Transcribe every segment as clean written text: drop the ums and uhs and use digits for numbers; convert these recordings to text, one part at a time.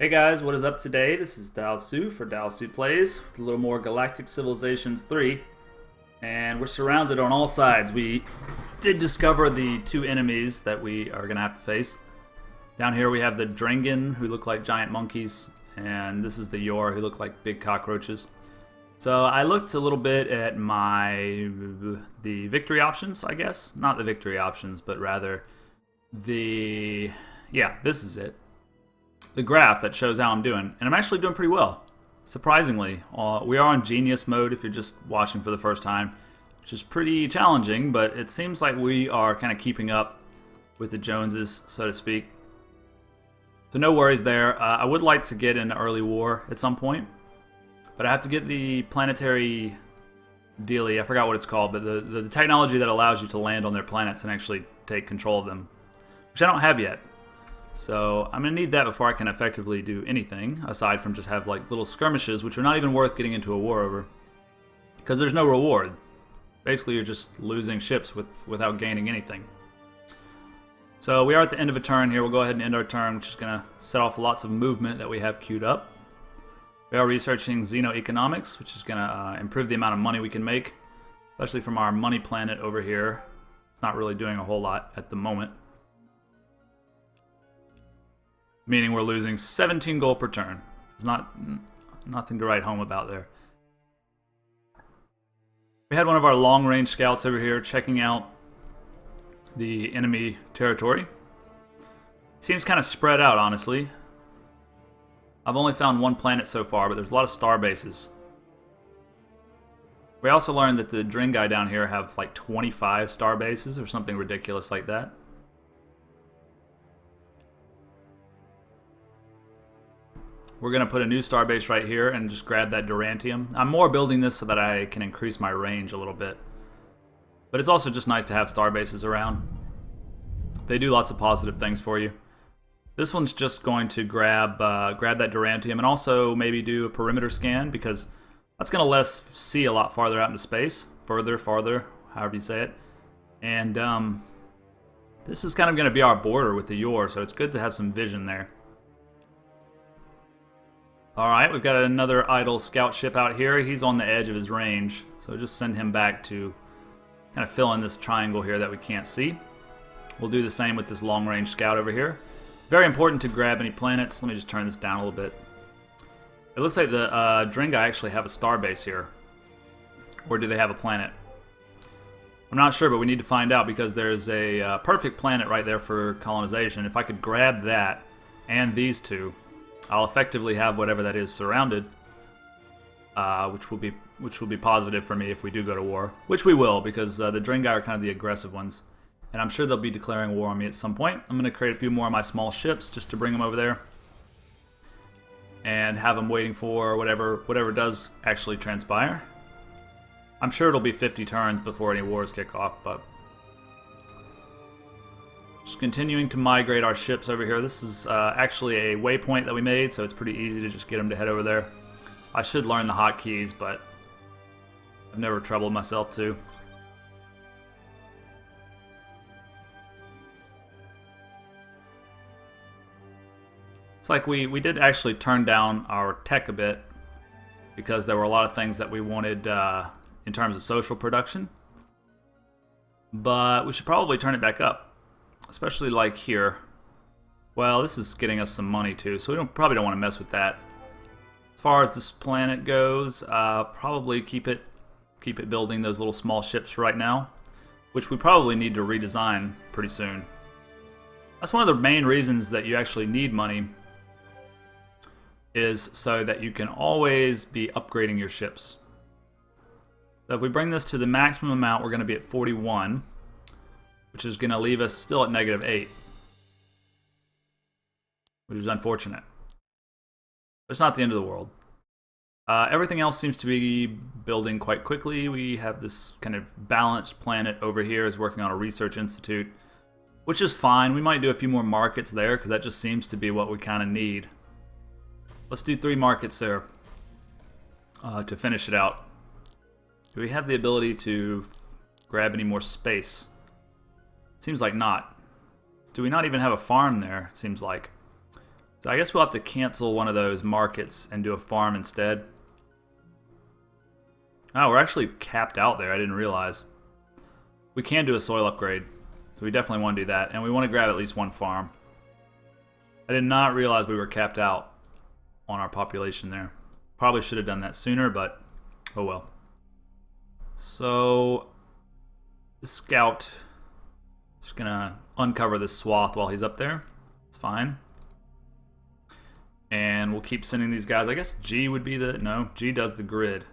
Hey guys, what is up today? This is Dalsu for Dalsu Plays, with a little more Galactic Civilizations 3, and we're surrounded on all sides. We did discover the two enemies that we are going to have to face. Down here we have the Drengen, who look like giant monkeys, and this is the Yor, who look like big cockroaches. So I looked a little bit at the victory options, I guess. Not the victory options, but rather this is it. The graph that shows how I'm doing, and I'm actually doing pretty well, surprisingly. We are on genius mode if you're just watching for the first time, which is pretty challenging, but it seems like we are kind of keeping up with the Joneses, so to speak. So no worries there. I would like to get into early war at some point, but I have to get the planetary dealie, I forgot what it's called, but the technology that allows you to land on their planets and actually take control of them, which I don't have yet. So I'm going to need that before I can effectively do anything, aside from just have like little skirmishes, which are not even worth getting into a war over, because there's no reward. Basically, you're just losing ships without gaining anything. So we are at the end of a turn here. We'll go ahead and end our turn, which is going to set off lots of movement that we have queued up. We are researching xenoeconomics, which is going to improve the amount of money we can make, especially from our money planet over here. It's not really doing a whole lot at the moment, meaning we're losing 17 gold per turn. There's nothing to write home about there. We had one of our long-range scouts over here checking out the enemy territory. Seems kind of spread out, honestly. I've only found one planet so far, but there's a lot of star bases. We also learned that the Drengai down here have like 25 star bases or something ridiculous like that. We're going to put a new starbase right here and just grab that Durantium. I'm more building this so that I can increase my range a little bit. But it's also just nice to have starbases around. They do lots of positive things for you. This one's just going to grab that Durantium and also maybe do a perimeter scan, because that's going to let us see a lot farther out into space. Farther, however you say it. And this is kind of going to be our border with the Yor, so it's good to have some vision there. Alright, we've got another idle scout ship out here. He's on the edge of his range, so just send him back to kind of fill in this triangle here that we can't see. We'll do the same with this long-range scout over here. Very important to grab any planets. Let me just turn this down a little bit. It looks like the Drengai actually have a starbase here. Or do they have a planet? I'm not sure, but we need to find out, because there's a perfect planet right there for colonization. If I could grab that and these two, I'll effectively have whatever that is surrounded, which will be positive for me if we do go to war, which we will, because the Drengai are kind of the aggressive ones, and I'm sure they'll be declaring war on me at some point. I'm going to create a few more of my small ships just to bring them over there and have them waiting for whatever does actually transpire. I'm sure it'll be 50 turns before any wars kick off, but just continuing to migrate our ships over here. This is actually a waypoint that we made, so it's pretty easy to just get them to head over there. I should learn the hotkeys, but I've never troubled myself to. It's like we did actually turn down our tech a bit, because there were a lot of things that we wanted in terms of social production. But we should probably turn it back up. Especially like here. Well, this is getting us some money too, so we probably don't want to mess with that. As far as this planet goes, probably keep it building those little small ships right now, which we probably need to redesign pretty soon. That's one of the main reasons that you actually need money, is so that you can always be upgrading your ships. So if we bring this to the maximum amount, we're going to be at 41. Which is going to leave us still at -8. Which is unfortunate. But it's not the end of the world. Everything else seems to be building quite quickly. We have this kind of balanced planet over here is working on a research institute, which is fine. We might do a few more markets there, because that just seems to be what we kind of need. Let's do 3 markets there to finish it out. Do we have the ability to grab any more space? Seems like not. Do we not even have a farm there? It seems like. So I guess we'll have to cancel one of those markets and do a farm instead. Oh, we're actually capped out there. I didn't realize. We can do a soil upgrade. So we definitely want to do that. And we want to grab at least one farm. I did not realize we were capped out on our population there. Probably should have done that sooner, but oh well. So, the scout, just gonna uncover this swath while he's up there. It's fine. And we'll keep sending these guys. I guess G would be the, no, G does the grid.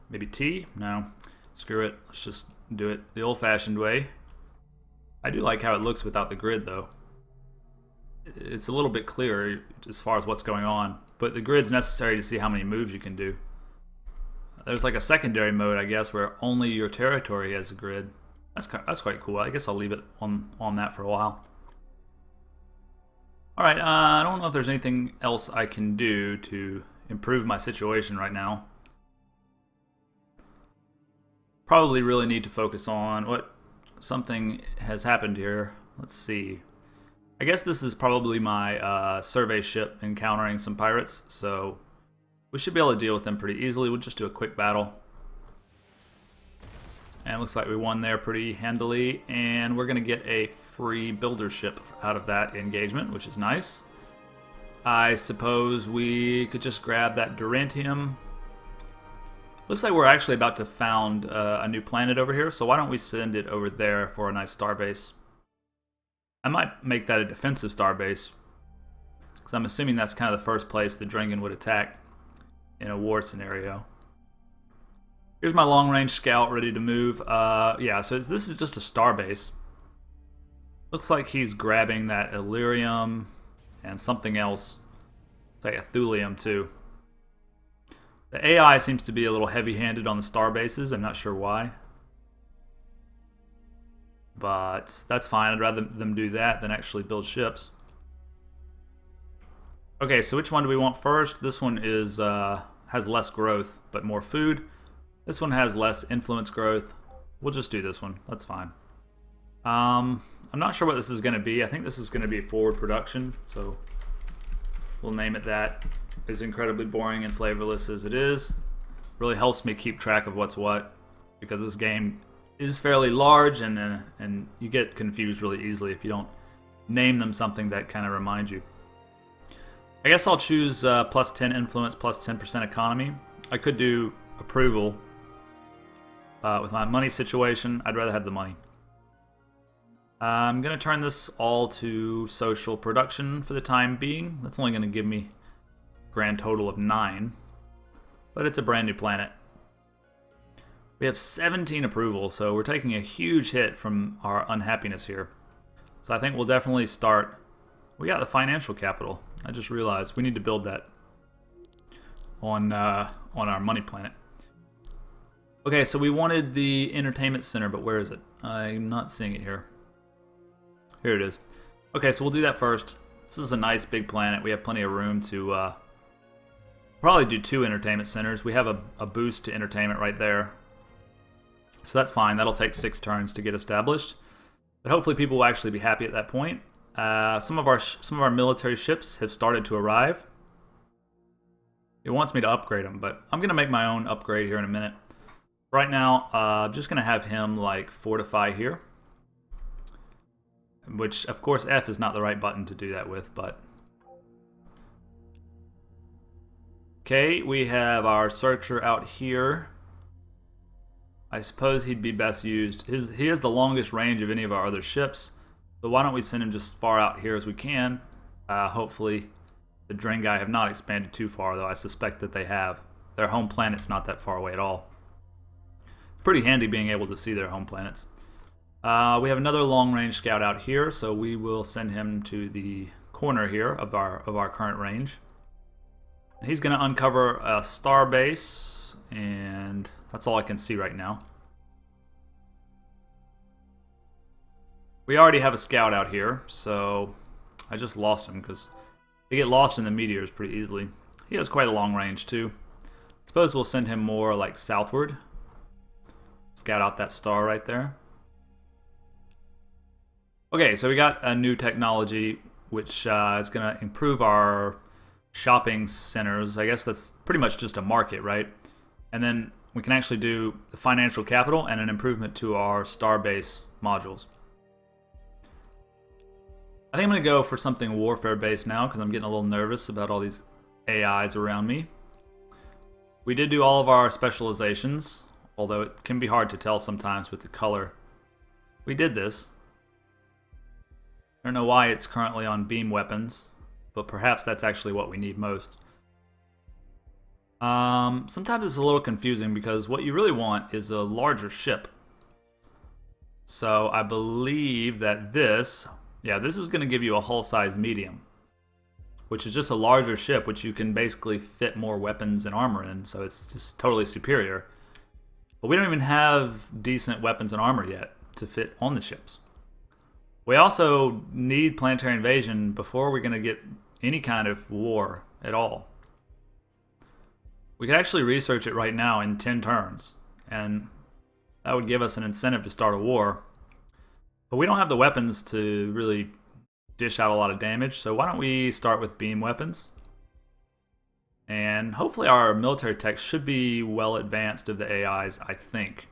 Maybe T? No. Screw it. Let's just do it the old-fashioned way. I do like how it looks without the grid, though. It's a little bit clearer as far as what's going on, but the grid's necessary to see how many moves you can do. There's like a secondary mode, I guess, where only your territory has a grid. That's quite cool. I guess I'll leave it on that for a while. Alright, I don't know if there's anything else I can do to improve my situation right now. Probably really need to focus on what something has happened here. Let's see. I guess this is probably my survey ship encountering some pirates, so we should be able to deal with them pretty easily. We'll just do a quick battle. And it looks like we won there pretty handily, and we're going to get a free builder ship out of that engagement, which is nice. I suppose we could just grab that Durantium. Looks like we're actually about to found a new planet over here, so why don't we send it over there for a nice starbase? I might make that a defensive starbase, because I'm assuming that's kind of the first place the Drengen would attack in a war scenario. Here's my long-range scout ready to move. Yeah, so this is just a starbase. Looks like he's grabbing that Illyrium and something else, like a Thulium too. The AI seems to be a little heavy-handed on the star bases. I'm not sure why. But that's fine. I'd rather them do that than actually build ships. Okay, so which one do we want first? This one is has less growth, but more food. This one has less influence growth. We'll just do this one. That's fine. I'm not sure what this is going to be. I think this is going to be forward production, so we'll name it that. As incredibly boring and flavorless as it is, really helps me keep track of what's what, because this game is fairly large and you get confused really easily if you don't name them something that kind of reminds you. I guess I'll choose plus 10 influence, plus 10% economy. I could do approval with my money situation. I'd rather have the money. I'm going to turn this all to social production for the time being. That's only going to give me a grand total of 9, but it's a brand new planet. We have 17 approval, so we're taking a huge hit from our unhappiness here. So I think we'll definitely start. We got the financial capital. I just realized we need to build that on our money planet. Okay, so we wanted the entertainment center, but where is it? I'm not seeing it here. Here it is. Okay, so we'll do that first. This is a nice big planet. We have plenty of room to probably do 2 entertainment centers. We have a boost to entertainment right there. So that's fine. That'll take 6 turns to get established. But hopefully people will actually be happy at that point. Some of our military ships have started to arrive. It wants me to upgrade them, but I'm going to make my own upgrade here in a minute. Right now, I'm just going to have him like fortify here. Which, of course, F is not the right button to do that with, but... Okay, we have our searcher out here. I suppose he'd be best used. He has the longest range of any of our other ships, so why don't we send him just as far out here as we can. Hopefully the Drengai have not expanded too far, though I suspect that they have. Their home planet's not that far away at all. It's pretty handy being able to see their home planets. We have another long-range scout out here, so we will send him to the corner here of our current range. And he's going to uncover a star base, and that's all I can see right now. We already have a scout out here, so I just lost him because they get lost in the meteors pretty easily. He has quite a long range too. Suppose we'll send him more like southward. Scout out that star right there. Okay, so we got a new technology. which is going to improve our shopping centers. I guess that's pretty much just a market, right? And then we can actually do the financial capital and an improvement to our starbase modules. I think I'm going to go for something warfare based now because I'm getting a little nervous about all these AIs around me. We did do all of our specializations, although it can be hard to tell sometimes with the color. We did this. I don't know why it's currently on beam weapons, but perhaps that's actually what we need most. Sometimes it's a little confusing because what you really want is a larger ship. So I believe that this is going to give you a hull size medium, which is just a larger ship which you can basically fit more weapons and armor in, so it's just totally superior. But we don't even have decent weapons and armor yet to fit on the ships. We also need planetary invasion before we're going to get any kind of war at all. We could actually research it right now in 10 turns, and that would give us an incentive to start a war. But we don't have the weapons to really dish out a lot of damage, so why don't we start with beam weapons? And hopefully our military tech should be well advanced of the AIs, I think.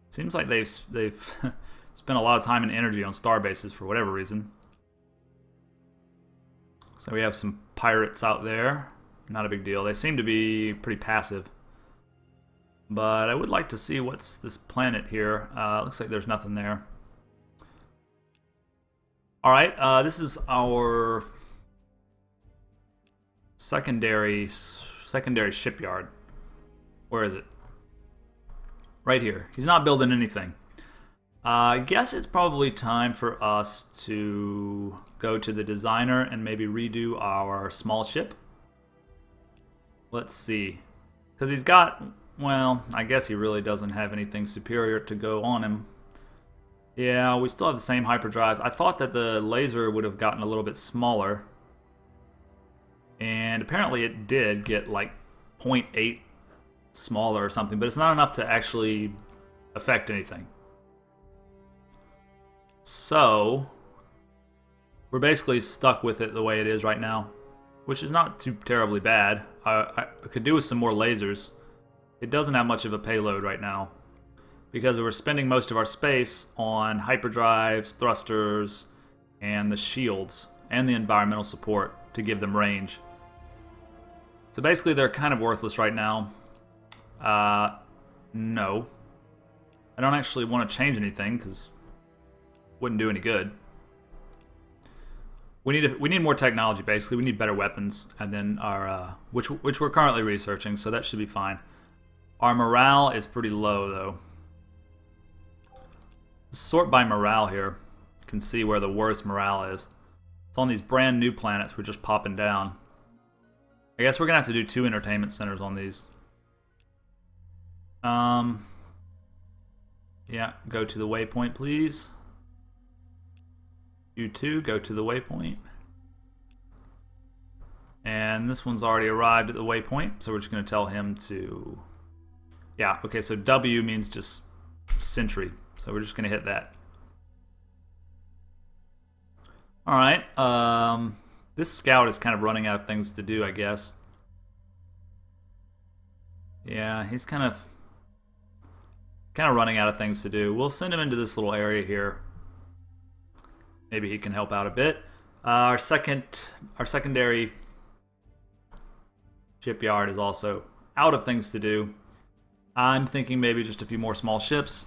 Seems like they've spent a lot of time and energy on star bases for whatever reason. So we have some pirates out there. Not a big deal. They seem to be pretty passive. But I would like to see what's this planet here. Looks like there's nothing there. Alright, this is our secondary shipyard. Where is it? Right here. He's not building anything. I guess it's probably time for us to go to the designer and maybe redo our small ship. Let's see. Because he's got, well, I guess he really doesn't have anything superior to go on him. Yeah, we still have the same hyperdrives. I thought that the laser would have gotten a little bit smaller. And apparently it did get like 0.8 smaller or something, but it's not enough to actually affect anything. So we're basically stuck with it the way it is right now, which is not too terribly bad. I could do with some more lasers. It doesn't have much of a payload right now because we're spending most of our space on hyperdrives, thrusters, and the shields and the environmental support to give them range. So basically they're kind of worthless right now. No. I don't actually want to change anything because it wouldn't do any good. We need more technology, basically. We need better weapons, and then our which we're currently researching, so that should be fine. Our morale is pretty low, though. Sort by morale here. You can see where the worst morale is. It's on these brand new planets we're just popping down. I guess we're gonna have to do 2 entertainment centers on these. Yeah, go to the waypoint, please. You two, go to the waypoint. And this one's already arrived at the waypoint, so we're just going to tell him to... Yeah, okay, so W means just sentry, so we're just going to hit that. Alright, this scout is kind of running out of things to do, I guess. Yeah, he's kind of running out of things to do. We'll send him into this little area here. Maybe he can help out a bit. Our secondary shipyard is also out of things to do. I'm thinking maybe just a few more small ships.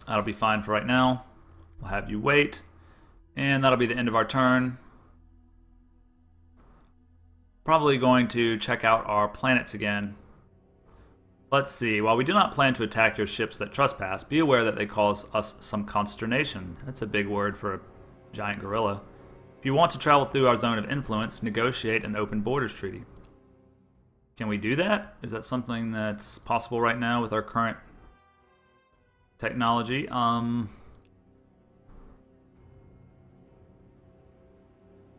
That'll be fine for right now. We'll have you wait. And that'll be the end of our turn. Probably going to check out our planets again. Let's see. While we do not plan to attack your ships that trespass, be aware that they cause us some consternation. That's a big word for a giant gorilla. If you want to travel through our zone of influence, negotiate an open borders treaty. Can we do that? Is that something that's possible right now with our current technology?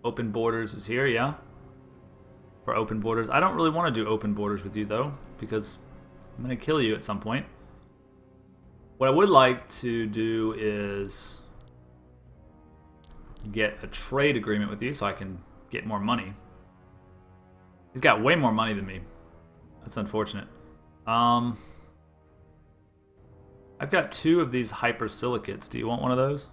Open borders is here, yeah. For open borders. I don't really want to do open borders with you, though, because I'm going to kill you at some point. What I would like to do is get a trade agreement with you so I can get more money. He's got way more money than me. That's unfortunate. I've got 2 of these hypersilicates. Do you want one of those?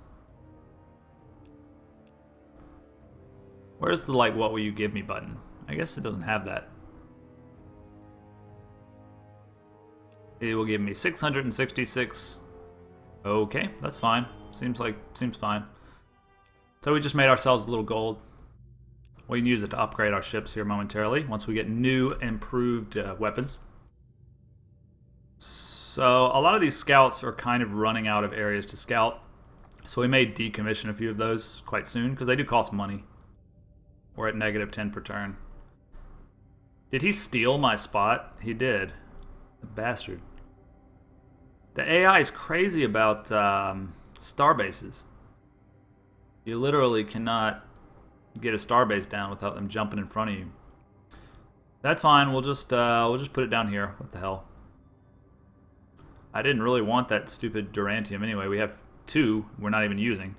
Where's the like what will you give me button? I guess it doesn't have that. It will give me 666. Okay, that's fine. Seems fine. So we just made ourselves a little gold. We can use it to upgrade our ships here momentarily once we get new improved weapons. So a lot of these scouts are kind of running out of areas to scout. So we may decommission a few of those quite soon because they do cost money. We're at -10 per turn. Did he steal my spot? He did. The bastard. The AI is crazy about star bases. You literally cannot get a starbase down without them jumping in front of you. That's fine. We'll just put it down here. What the hell? I didn't really want that stupid Durantium anyway. We have 2 we're not even using.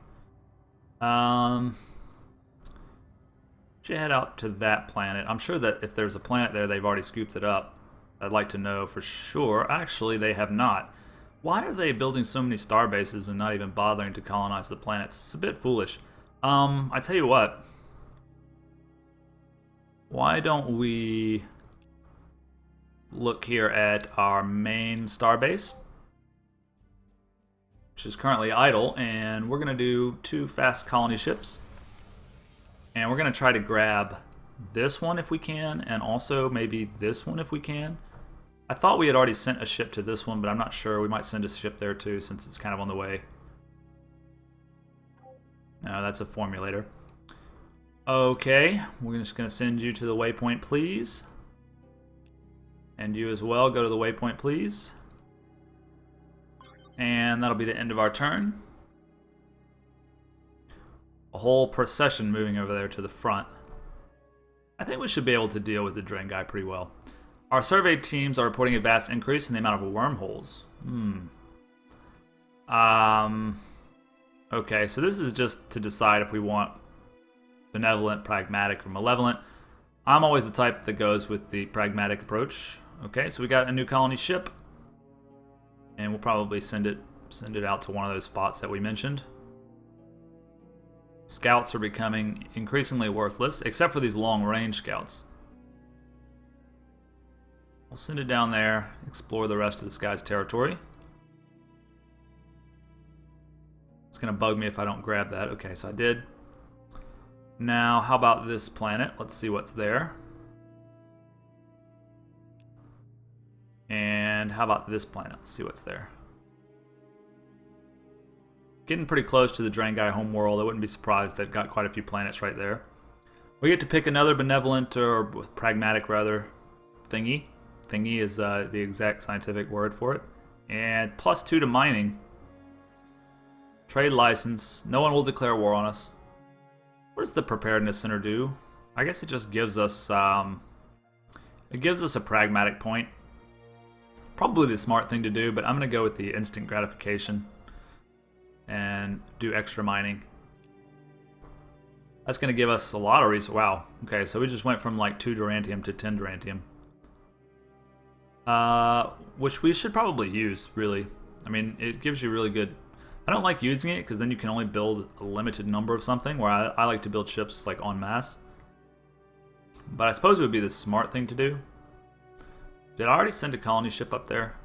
Should head out to that planet. I'm sure that if there's a planet there, they've already scooped it up. I'd like to know for sure. Actually, they have not. Why are they building so many star bases and not even bothering to colonize the planets? It's a bit foolish. I tell you what. Why don't we look here at our main starbase, which is currently idle, and we're going to do 2 fast colony ships. And we're going to try to grab this one if we can, and also maybe this one if we can. I thought we had already sent a ship to this one, but I'm not sure. We might send a ship there too since it's kind of on the way. No, that's a formulator. Okay, we're just going to send you to the waypoint, please. And you as well, go to the waypoint, please. And that'll be the end of our turn. A whole procession moving over there to the front. I think we should be able to deal with the Drengai pretty well. Our survey teams are reporting a vast increase in the amount of wormholes. Okay, so this is just to decide if we want benevolent, pragmatic, or malevolent. I'm always the type that goes with the pragmatic approach. Okay, so we got a new colony ship, and we'll probably send it out to one of those spots that we mentioned. Scouts are becoming increasingly worthless, except for these long-range scouts. We'll send it down there, explore the rest of this guy's territory. It's going to bug me if I don't grab that. Okay, so I did. Now, how about this planet? Let's see what's there. And how about this planet? Let's see what's there. Getting pretty close to the Drengai homeworld. I wouldn't be surprised. They've got quite a few planets right there. We get to pick another benevolent, or pragmatic rather, thingy. Thingy is the exact scientific word for it. And +2 to mining. Trade license. No one will declare war on us. What does the preparedness center do? I guess it just gives us a pragmatic point. Probably the smart thing to do, but I'm going to go with the instant gratification and do extra mining. That's going to give us a lot of resources. Wow. Okay, so we just went from like 2 Durantium to 10 Durantium. Which we should probably use, really. I mean, it gives you really good... I don't like using it because then you can only build a limited number of something, where I like to build ships like en masse. But I suppose it would be the smart thing to do. Did I already send a colony ship up there?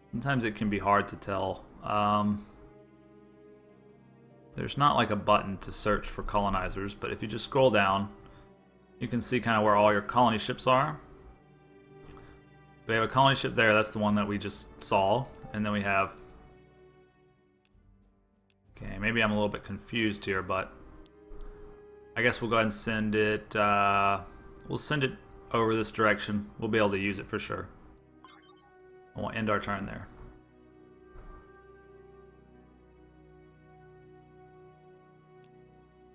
Sometimes it can be hard to tell. There's not like a button to search for colonizers, but if you just scroll down, you can see kind of where all your colony ships are. We have a colony ship there, that's the one that we just saw. And then we have... Okay, maybe I'm a little bit confused here, but... I guess we'll go ahead and send it... we'll send it over this direction. We'll be able to use it for sure. And we'll end our turn there.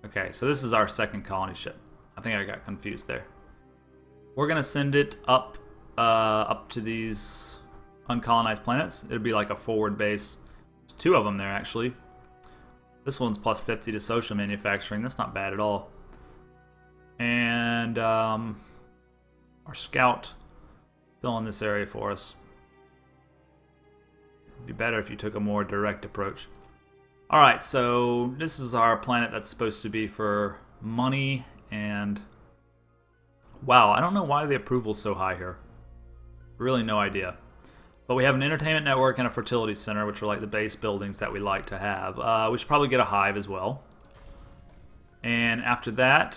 Okay, so this is our second colony ship. I think I got confused there. We're going to send it up to these uncolonized planets. It'll be like a forward base. There's 2 of them there, actually. This one's plus 50 to social manufacturing. That's not bad at all. And our scout fill in this area for us. It'd be better if you took a more direct approach. Alright, so this is our planet that's supposed to be for money and... Wow, I don't know why the approval's so high here. Really no idea. But we have an entertainment network and a fertility center, which are like the base buildings that we like to have. We should probably get a hive as well. And after that,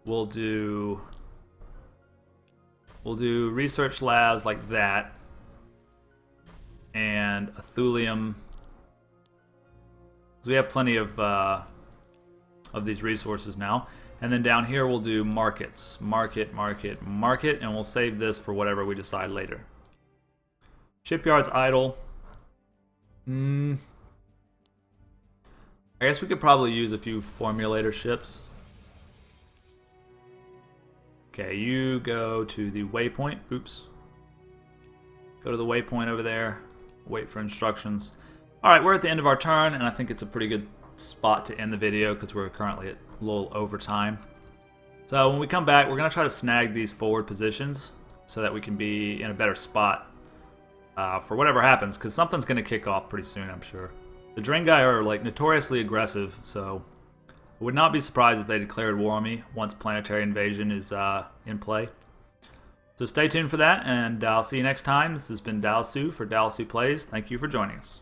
we'll do research labs like that. And a thulium. So we have plenty of these resources now. And then down here we'll do markets. Market, and we'll save this for whatever we decide later. Shipyard's idle. I guess we could probably use a few formulator ships. Okay, you go to the waypoint. Oops. Go to the waypoint over there. Wait for instructions. Alright, we're at the end of our turn, and I think it's a pretty good spot to end the video because we're currently at a little overtime. So when we come back, we're going to try to snag these forward positions so that we can be in a better spot for whatever happens, because something's going to kick off pretty soon, I'm sure. The Drengai are like notoriously aggressive, so I would not be surprised if they declared war on me once planetary invasion is in play. So stay tuned for that, and I'll see you next time. This has been Dalsu for Dalsu Plays. Thank you for joining us.